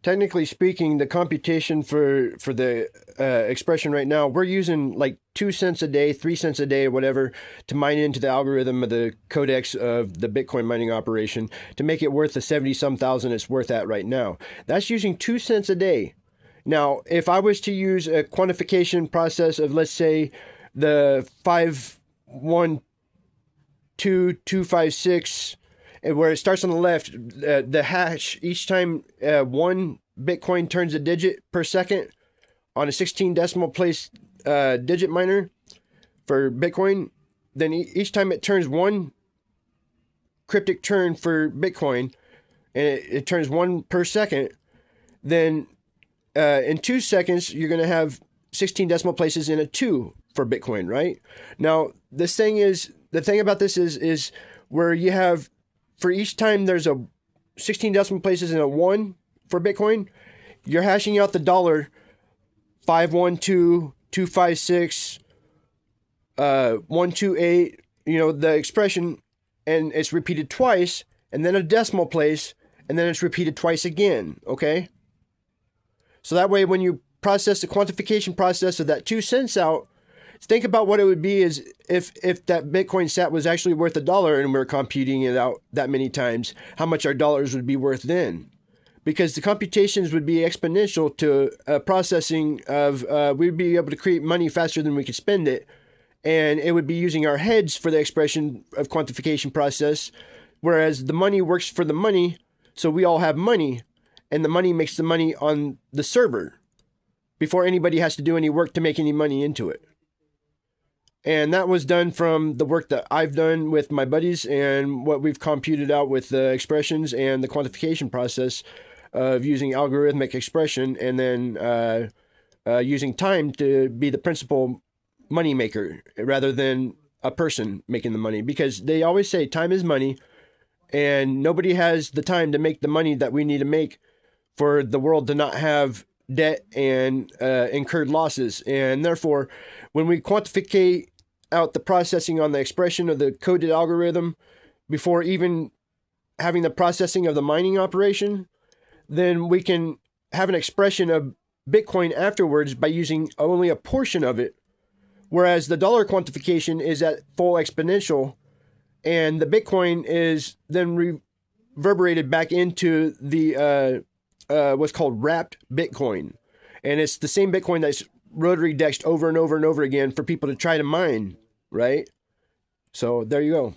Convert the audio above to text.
technically speaking, the computation for the expression right now, we're using like 2 cents a day, 3 cents a day, or whatever, to mine into the algorithm of the codex of the Bitcoin mining operation to make it worth the 70-some thousand it's worth at right now. That's using 2 cents a day. Now, if I was to use a quantification process of, let's say, the 512256, where it starts on the left, the hash, each time one Bitcoin turns a digit per second on a 16 decimal place digit miner for Bitcoin, then each time it turns one cryptic turn for Bitcoin, and it turns one per second, then in 2 seconds, you're going to have 16 decimal places in a 2 for Bitcoin, right? Now, the thing about this is where you have, for each time there's a 16 decimal places in a 1 for Bitcoin, you're hashing out the dollar 512256 128, the expression, and it's repeated twice, and then a decimal place, and then it's repeated twice again, okay? So that way, when you process the quantification process of that 2 cents out, think about what it would be is if that Bitcoin sat was actually worth $1 and we're computing it out that many times, how much our dollars would be worth then. Because the computations would be exponential to processing of, we'd be able to create money faster than we could spend it. And it would be using our heads for the expression of quantification process, whereas the money works for the money, so we all have money, and the money makes the money on the server before anybody has to do any work to make any money into it. And that was done from the work that I've done with my buddies and what we've computed out with the expressions and the quantification process of using algorithmic expression, and then using time to be the principal money maker rather than a person making the money. Because they always say time is money, and nobody has the time to make the money that we need to make for the world to not have debt and incurred losses. And therefore, when we quantificate out the processing on the expression of the coded algorithm before even having the processing of the mining operation, then we can have an expression of Bitcoin afterwards by using only a portion of it. Whereas the dollar quantification is at full exponential, and the Bitcoin is then reverberated back into the what's called wrapped Bitcoin. And it's the same Bitcoin that's rotary dexed over and over and over again for people to try to mine, right? So there you go.